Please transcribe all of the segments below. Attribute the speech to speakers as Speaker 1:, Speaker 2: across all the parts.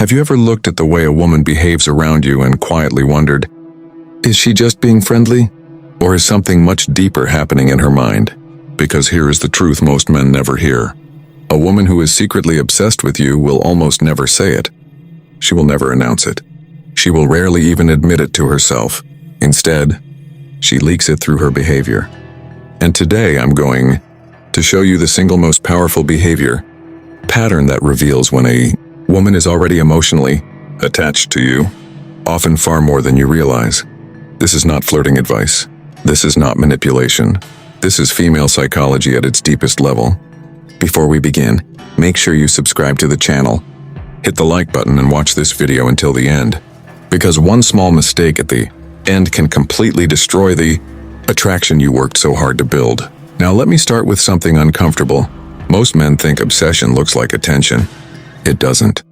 Speaker 1: Have you ever looked at the way a woman behaves around you and quietly wondered, is she just being friendly? Or is something much deeper happening in her mind? Because here is the truth most men never hear. A woman who is secretly obsessed with you will almost never say it. She will never announce it. She will rarely even admit it to herself. Instead, she leaks it through her behavior. And today I'm going to show you the single most powerful behavior pattern that reveals when a woman is already emotionally attached to you, often far more than you realize. This is not flirting advice. This is not manipulation. This is female psychology at its deepest level. Before we begin, make sure you subscribe to the channel. Hit the like button and watch this video until the end, because one small mistake at the end can completely destroy the attraction you worked so hard to build. Now let me start with something uncomfortable. Most men think obsession looks like attention. It doesn't.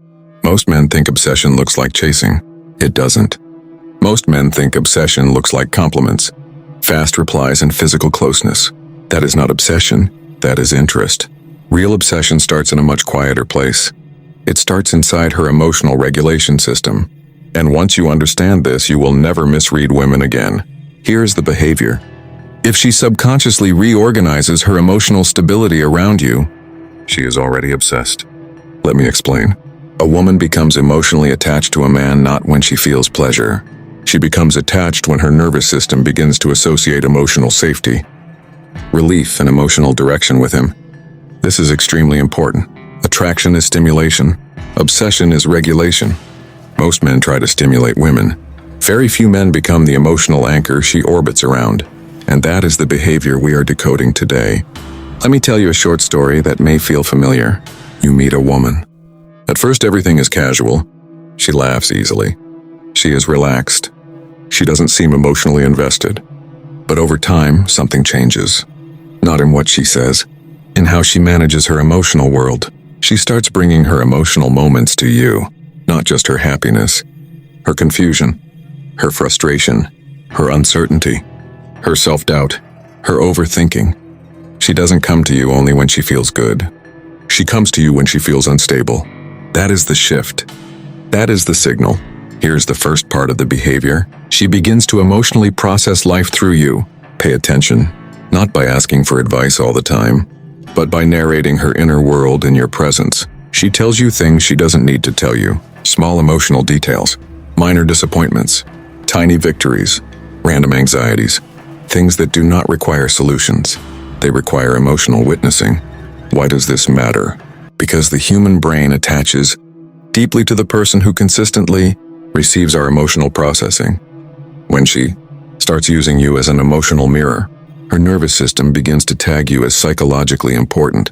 Speaker 1: Most men think obsession looks like chasing. It doesn't. Most men think obsession looks like compliments, fast replies, and physical closeness. That is not obsession. That is interest. Real obsession starts in a much quieter place. It starts inside her emotional regulation system. And once you understand this, you will never misread women again. Here's the behavior. If she subconsciously reorganizes her emotional stability around you, she is already obsessed. Let me explain. A woman becomes emotionally attached to a man not when she feels pleasure. She becomes attached when her nervous system begins to associate emotional safety, relief, and emotional direction with him. This is extremely important. Attraction is stimulation. Obsession is regulation. Most men try to stimulate women. Very few men become the emotional anchor she orbits around. And that is the behavior we are decoding today. Let me tell you a short story that may feel familiar. You meet a woman. At first, everything is casual. She laughs easily. She is relaxed. She doesn't seem emotionally invested. But over time, something changes. Not in what she says, in how she manages her emotional world. She starts bringing her emotional moments to you, not just her happiness, her confusion, her frustration, her uncertainty, her self-doubt, her overthinking. She doesn't come to you only when she feels good. She comes to you when she feels unstable. That is the shift. That is the signal. Here's the first part of the behavior. She begins to emotionally process life through you. Pay attention, not by asking for advice all the time, but by narrating her inner world in your presence. She tells you things she doesn't need to tell you. Small emotional details, minor disappointments, tiny victories, random anxieties, things that do not require solutions. They require emotional witnessing. Why does this matter? Because the human brain attaches deeply to the person who consistently receives our emotional processing. When she starts using you as an emotional mirror, her nervous system begins to tag you as psychologically important.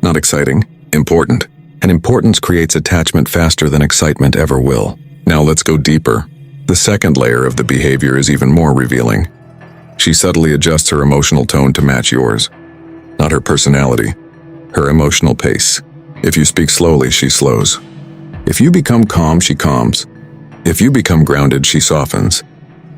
Speaker 1: Not exciting, important. And importance creates attachment faster than excitement ever will. Now let's go deeper. The second layer of the behavior is even more revealing. She subtly adjusts her emotional tone to match yours. Not her personality, her emotional pace. If you speak slowly, she slows. If you become calm, she calms. If you become grounded, she softens.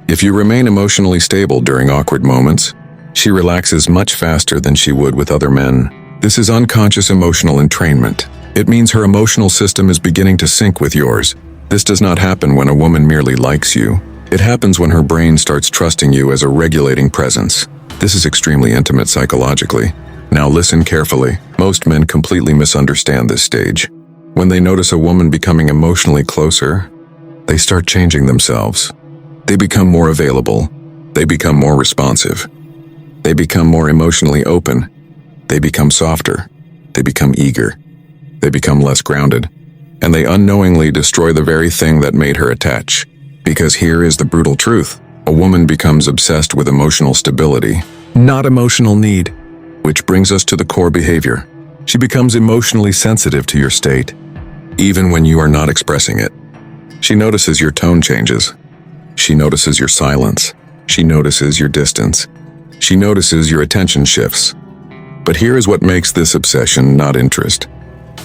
Speaker 1: If you remain emotionally stable during awkward moments, she relaxes much faster than she would with other men. This is unconscious emotional entrainment. It means her emotional system is beginning to sync with yours. This does not happen when a woman merely likes you. It happens when her brain starts trusting you as a regulating presence. This is extremely intimate psychologically. Now listen carefully. Most men completely misunderstand this stage. When they notice a woman becoming emotionally closer, they start changing themselves. They become more available. They become more responsive. They become more emotionally open. They become softer. They become eager. They become less grounded. And they unknowingly destroy the very thing that made her attach. Because here is the brutal truth. A woman becomes obsessed with emotional stability, not emotional need. Which brings us to the core behavior. She becomes emotionally sensitive to your state, even when you are not expressing it. She notices your tone changes. She notices your silence. She notices your distance. She notices your attention shifts. But here is what makes this obsession not interest.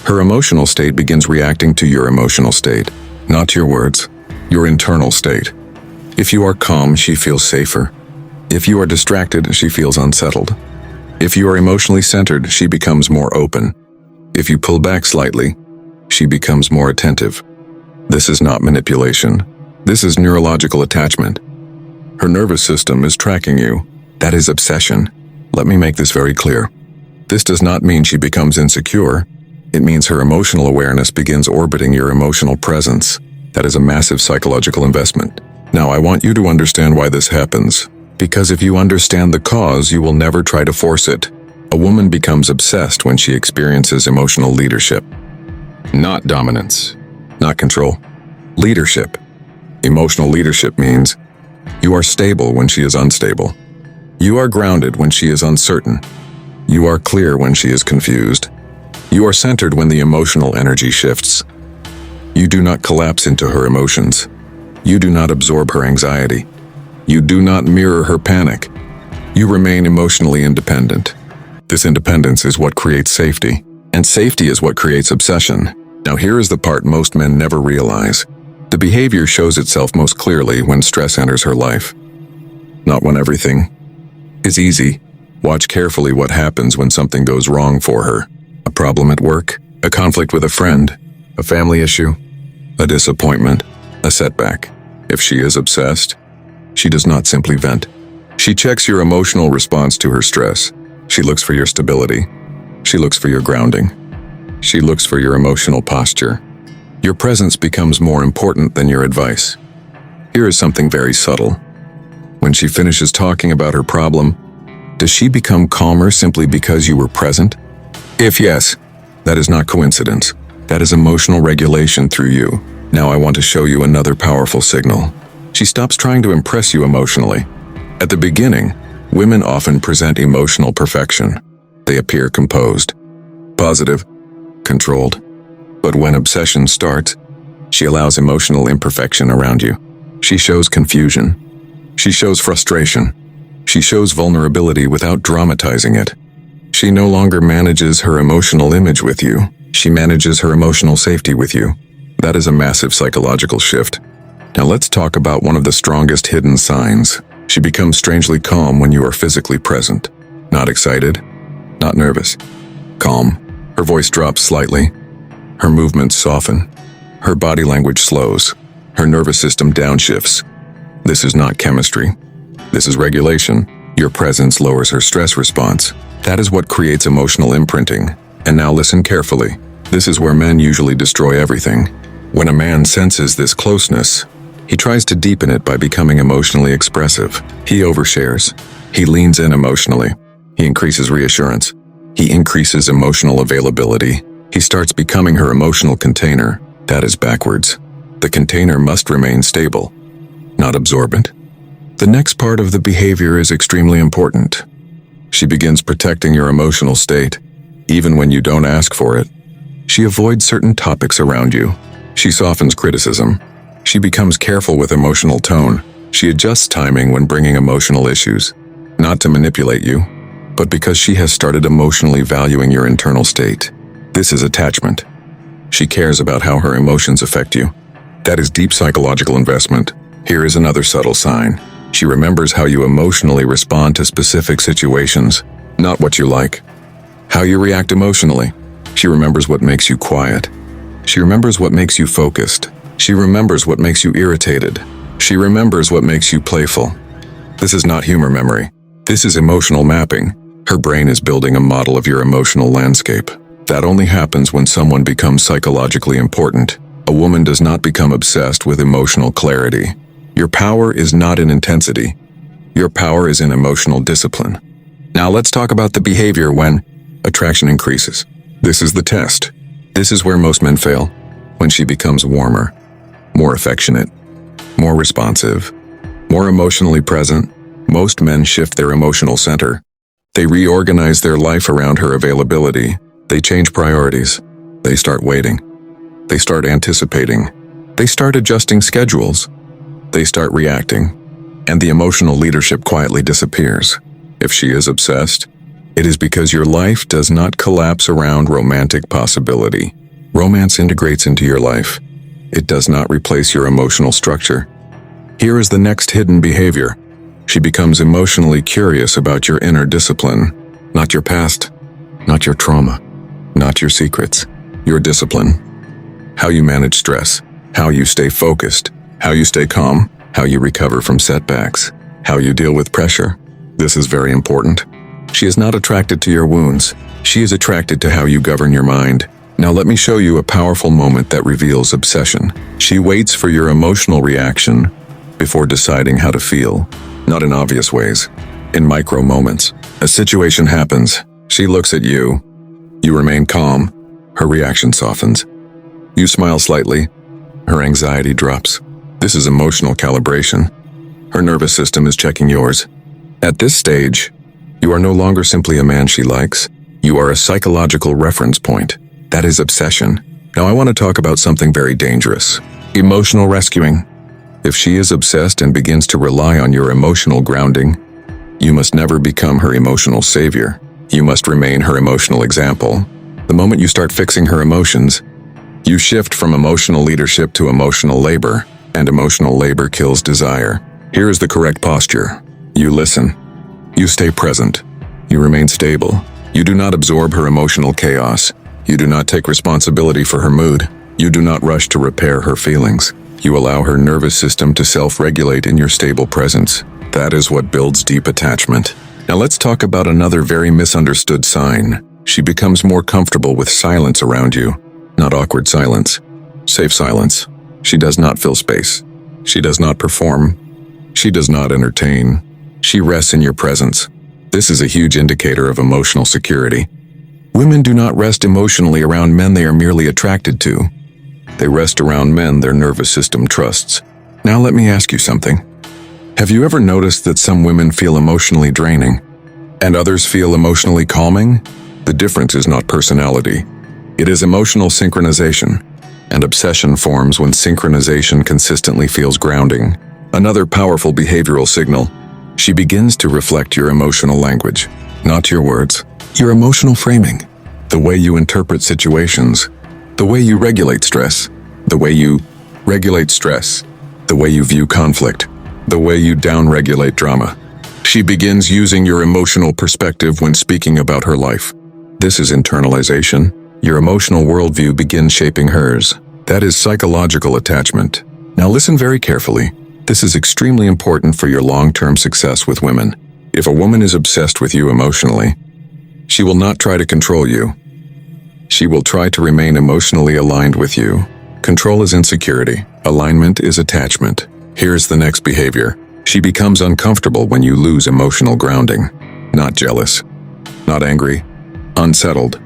Speaker 1: Her emotional state begins reacting to your emotional state, not your words, your internal state. If you are calm, she feels safer. If you are distracted, she feels unsettled. If you are emotionally centered, she becomes more open. If you pull back slightly, she becomes more attentive. This is not manipulation. This is neurological attachment. Her nervous system is tracking you. That is obsession. Let me make this very clear. This does not mean she becomes insecure. It means her emotional awareness begins orbiting your emotional presence. That is a massive psychological investment. Now, I want you to understand why this happens. Because if you understand the cause, you will never try to force it. A woman becomes obsessed when she experiences emotional leadership. Not dominance, not control. Leadership. Emotional leadership means you are stable when she is unstable. You are grounded when she is uncertain. You are clear when she is confused. You are centered when the emotional energy shifts. You do not collapse into her emotions. You do not absorb her anxiety. You do not mirror her panic. You remain emotionally independent. This independence is what creates safety, and safety is what creates obsession. Now here is the part most men never realize. The behavior shows itself most clearly when stress enters her life. Not when everything is easy. Watch carefully what happens when something goes wrong for her. A problem at work, a conflict with a friend, a family issue, a disappointment, a setback. If she is obsessed, she does not simply vent. She checks your emotional response to her stress. She looks for your stability. She looks for your grounding. She looks for your emotional posture. Your presence becomes more important than your advice. Here is something very subtle. When she finishes talking about her problem, does she become calmer simply because you were present? If yes, that is not coincidence. That is emotional regulation through you. Now I want to show you another powerful signal. She stops trying to impress you emotionally. At the beginning, women often present emotional perfection. They appear composed, positive, controlled. But when obsession starts, she allows emotional imperfection around you. She shows confusion. She shows frustration. She shows vulnerability without dramatizing it. She no longer manages her emotional image with you. She manages her emotional safety with you. That is a massive psychological shift. Now let's talk about one of the strongest hidden signs. She becomes strangely calm when you are physically present. Not excited, not nervous. Calm. Her voice drops slightly. Her movements soften. Her body language slows. Her nervous system downshifts. This is not chemistry. This is regulation. Your presence lowers her stress response. That is what creates emotional imprinting. And now listen carefully. This is where men usually destroy everything. When a man senses this closeness, he tries to deepen it by becoming emotionally expressive. He overshares. He leans in emotionally. He increases reassurance. He increases emotional availability. He starts becoming her emotional container. That is backwards. The container must remain stable, not absorbent. The next part of the behavior is extremely important. She begins protecting your emotional state, even when you don't ask for it. She avoids certain topics around you. She softens criticism. She becomes careful with emotional tone. She adjusts timing when bringing emotional issues, not to manipulate you, but because she has started emotionally valuing your internal state. This is attachment. She cares about how her emotions affect you. That is deep psychological investment. Here is another subtle sign. She remembers how you emotionally respond to specific situations, not what you like. How you react emotionally. She remembers what makes you quiet. She remembers what makes you focused. She remembers what makes you irritated. She remembers what makes you playful. This is not humor memory. This is emotional mapping. Her brain is building a model of your emotional landscape. That only happens when someone becomes psychologically important. A woman does not become obsessed with emotional clarity. Your power is not in intensity. Your power is in emotional discipline. Now let's talk about the behavior when attraction increases. This is the test. This is where most men fail. When she becomes warmer, more affectionate, more responsive, more emotionally present, most men shift their emotional center. They reorganize their life around her availability. They change priorities. They start waiting. They start anticipating. They start adjusting schedules. They start reacting. And the emotional leadership quietly disappears. If she is obsessed, it is because your life does not collapse around romantic possibility. Romance integrates into your life. It does not replace your emotional structure. Here is the next hidden behavior. She becomes emotionally curious about your inner discipline, not your past, not your trauma, not your secrets, your discipline. How you manage stress, how you stay focused, how you stay calm, how you recover from setbacks, how you deal with pressure. This is very important. She is not attracted to your wounds. She is attracted to how you govern your mind. Now let me show you a powerful moment that reveals obsession. She waits for your emotional reaction before deciding how to feel. Not in obvious ways, in micro moments. A situation happens. She looks at you. You remain calm. Her reaction softens. You smile slightly. Her anxiety drops. This is emotional calibration. Her nervous system is checking yours. At this stage, you are no longer simply a man she likes. You are a psychological reference point. That is obsession. Now I want to talk about something very dangerous. Emotional rescuing. If she is obsessed and begins to rely on your emotional grounding, you must never become her emotional savior. You must remain her emotional example. The moment you start fixing her emotions, you shift from emotional leadership to emotional labor, and emotional labor kills desire. Here is the correct posture. You listen. You stay present. You remain stable. You do not absorb her emotional chaos. You do not take responsibility for her mood. You do not rush to repair her feelings. You allow her nervous system to self-regulate in your stable presence. That is what builds deep attachment. Now let's talk about another very misunderstood sign. She becomes more comfortable with silence around you. Not awkward silence. Safe silence. She does not fill space. She does not perform. She does not entertain. She rests in your presence. This is a huge indicator of emotional security. Women do not rest emotionally around men they are merely attracted to. They rest around men their nervous system trusts. Now let me ask you something. Have you ever noticed that some women feel emotionally draining, and others feel emotionally calming? The difference is not personality. It is emotional synchronization, and obsession forms when synchronization consistently feels grounding. Another powerful behavioral signal. She begins to reflect your emotional language, not your words. Your emotional framing, the way you interpret situations, the way you regulate stress, the way you view conflict, the way you downregulate drama. She begins using your emotional perspective when speaking about her life. This is internalization. Your emotional worldview begins shaping hers. That is psychological attachment. Now listen very carefully. This is extremely important for your long-term success with women. If a woman is obsessed with you emotionally, she will not try to control you. She will try to remain emotionally aligned with you. Control is insecurity. Alignment is attachment. Here's the next behavior. She becomes uncomfortable when you lose emotional grounding. Not jealous. Not angry. Unsettled.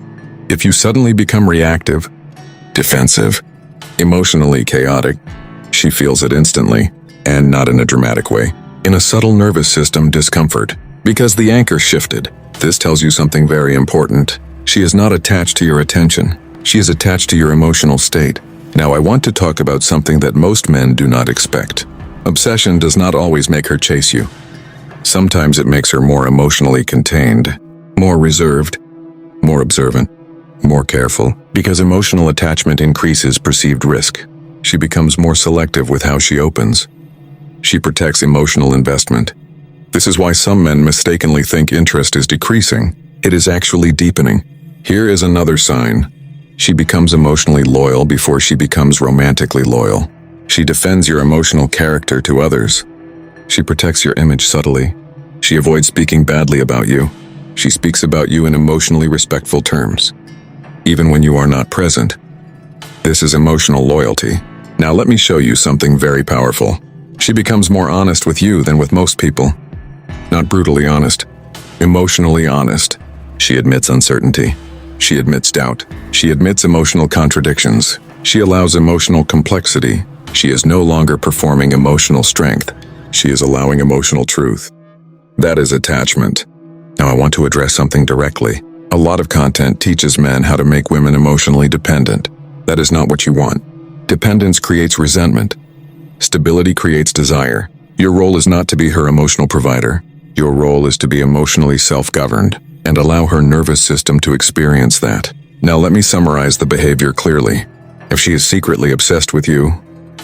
Speaker 1: If you suddenly become reactive, defensive, emotionally chaotic, she feels it instantly, and not in a dramatic way. In a subtle nervous system discomfort, because the anchor shifted. This tells you something very important. She is not attached to your attention. She is attached to your emotional state. Now I want to talk about something that most men do not expect. Obsession does not always make her chase you. Sometimes it makes her more emotionally contained, more reserved, more observant, more careful. Because emotional attachment increases perceived risk. She becomes more selective with how she opens. She protects emotional investment. This is why some men mistakenly think interest is decreasing. It is actually deepening. Here is another sign. She becomes emotionally loyal before she becomes romantically loyal. She defends your emotional character to others. She protects your image subtly. She avoids speaking badly about you. She speaks about you in emotionally respectful terms, even when you are not present. This is emotional loyalty. Now let me show you something very powerful. She becomes more honest with you than with most people. Not brutally honest, emotionally honest. She admits uncertainty. She admits doubt. She admits emotional contradictions. She allows emotional complexity. She is no longer performing emotional strength. She is allowing emotional truth. That is attachment. Now I want to address something directly. A lot of content teaches men how to make women emotionally dependent. That is not what you want. Dependence creates resentment. Stability creates desire. Your role is not to be her emotional provider. Your role is to be emotionally self-governed and allow her nervous system to experience that. Now let me summarize the behavior clearly. If she is secretly obsessed with you,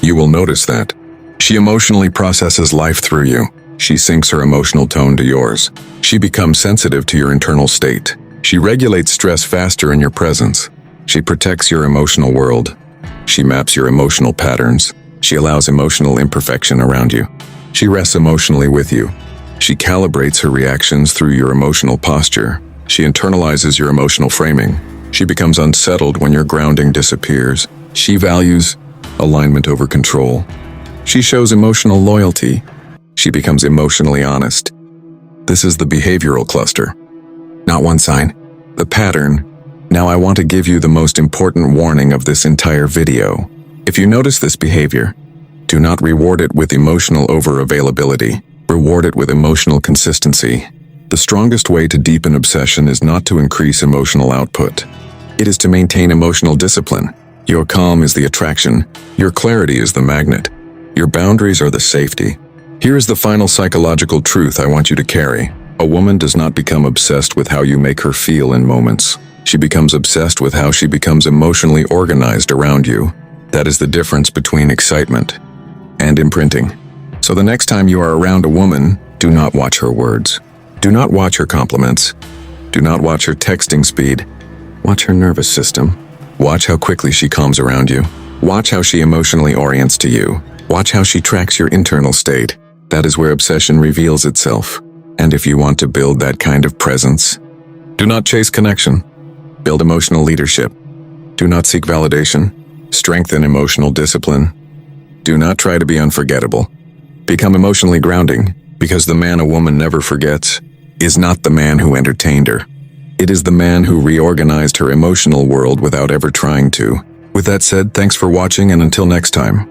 Speaker 1: you will notice that. She emotionally processes life through you. She syncs her emotional tone to yours. She becomes sensitive to your internal state. She regulates stress faster in your presence. She protects your emotional world. She maps your emotional patterns. She allows emotional imperfection around you. She rests emotionally with you. She calibrates her reactions through your emotional posture. She internalizes your emotional framing. She becomes unsettled when your grounding disappears. She values alignment over control. She shows emotional loyalty. She becomes emotionally honest. This is the behavioral cluster. Not one sign, the pattern. Now I want to give you the most important warning of this entire video. If you notice this behavior, do not reward it with emotional over-availability. Reward it with emotional consistency. The strongest way to deepen obsession is not to increase emotional output. It is to maintain emotional discipline. Your calm is the attraction. Your clarity is the magnet. Your boundaries are the safety. Here is the final psychological truth I want you to carry. A woman does not become obsessed with how you make her feel in moments. She becomes obsessed with how she becomes emotionally organized around you. That is the difference between excitement and imprinting. So the next time you are around a woman, do not watch her words. Do not watch her compliments. Do not watch her texting speed. Watch her nervous system. Watch how quickly she calms around you. Watch how she emotionally orients to you. Watch how she tracks your internal state. That is where obsession reveals itself. And if you want to build that kind of presence, do not chase connection. Build emotional leadership. Do not seek validation. Strengthen emotional discipline. Do not try to be unforgettable. Become emotionally grounding, because the man a woman never forgets is not the man who entertained her. It is the man who reorganized her emotional world without ever trying to. With that said, thanks for watching, and until next time.